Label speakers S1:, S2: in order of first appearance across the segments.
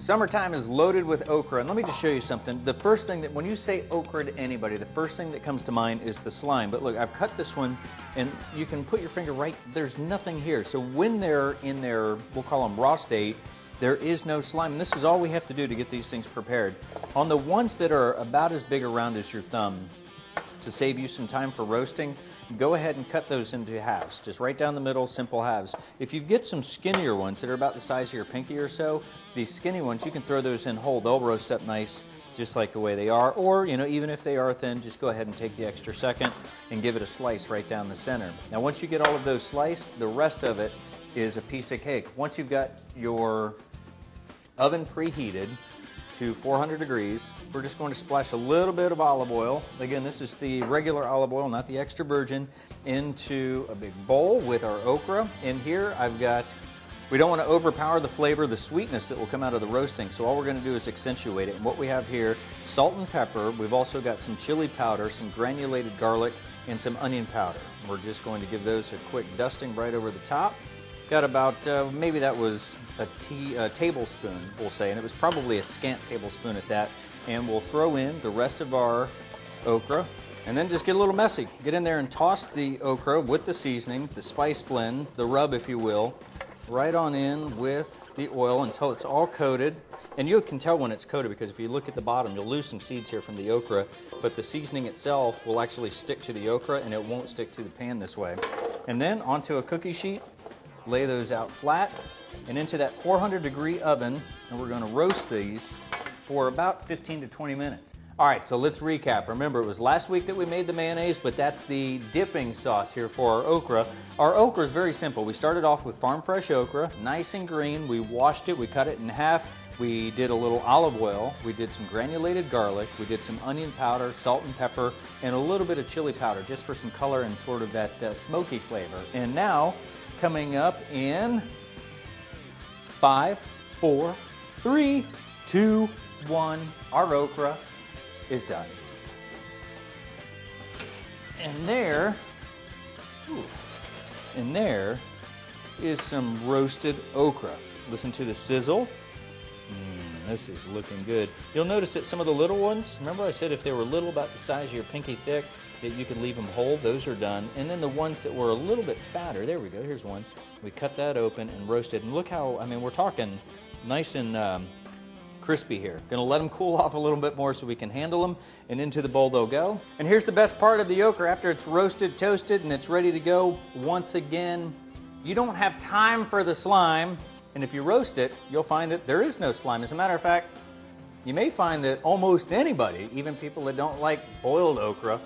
S1: Summertime is loaded with okra, and let me just show you something. The first thing that, when you say okra to anybody, the first thing that comes to mind is the slime. But look, I've cut this one, and you can put your finger right, there's nothing here. So when they're in their, we'll call them raw state, there is no slime. And this is all we have to do to get these things prepared. On the ones that are about as big around as your thumb, to save you some time for roasting, go ahead and cut those into halves, just right down the middle, simple halves. If you get some skinnier ones that are about the size of your pinky or so, these skinny ones, you can throw those in whole. They'll roast up nice, just like the way they are. Or, you know, even if they are thin, just go ahead and take the extra second and give it a slice right down the center. Now, once you get all of those sliced, the rest of it is a piece of cake. Once you've got your oven preheated to 400 degrees, we're just going to splash a little bit of olive oil. Again, this is the regular olive oil, not the extra virgin, into a big bowl with our okra. In here, I've got, we don't want to overpower the flavor, the sweetness that will come out of the roasting, so all we're going to do is accentuate it. And what we have here, salt and pepper. We've also got some chili powder, some granulated garlic, and some onion powder. We're just going to give those a quick dusting right over the top. Got about, maybe that was a tablespoon, we'll say, and it was probably a scant tablespoon at that. And we'll throw in the rest of our okra, and then just get a little messy. Get in there and toss the okra with the seasoning, the spice blend, the rub, if you will, right on in with the oil until it's all coated. And you can tell when it's coated because if you look at the bottom, you'll lose some seeds here from the okra, but the seasoning itself will actually stick to the okra and it won't stick to the pan this way. And then onto a cookie sheet, lay those out flat and into that 400-degree oven, and we're going to roast these for about 15 to 20 minutes. All right, so let's recap. Remember, it was last week that we made the mayonnaise, but that's the dipping sauce here for our okra. Our okra is very simple. We started off with farm fresh okra, nice and green. We washed it, we cut it in half. We did a little olive oil, we did some granulated garlic, we did some onion powder, salt and pepper, and a little bit of chili powder just for some color and sort of that smoky flavor. And now, coming up in 5, 4, 3, 2, 1, our okra is done. And there is some roasted okra. Listen to the sizzle. This is looking good. You'll notice that some of the little ones, remember I said if they were little, about the size of your pinky thick, that you can leave them whole, those are done. And then the ones that were a little bit fatter, there we go, here's one. We cut that open and roasted. And look how, I mean, we're talking nice and crispy here. Gonna let them cool off a little bit more so we can handle them, and into the bowl they'll go. And here's the best part of the okra. After it's roasted, toasted, and it's ready to go, once again, you don't have time for the slime. And if you roast it, you'll find that there is no slime. As a matter of fact, you may find that almost anybody, even people that don't like boiled okra,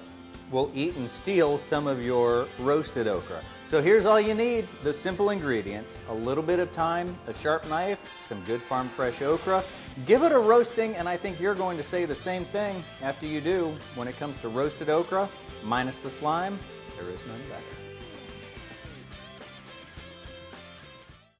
S1: will eat and steal some of your roasted okra. So here's all you need, the simple ingredients: a little bit of thyme, a sharp knife, some good farm fresh okra. Give it a roasting, and I think you're going to say the same thing after you do. When it comes to roasted okra, minus the slime, there is none better.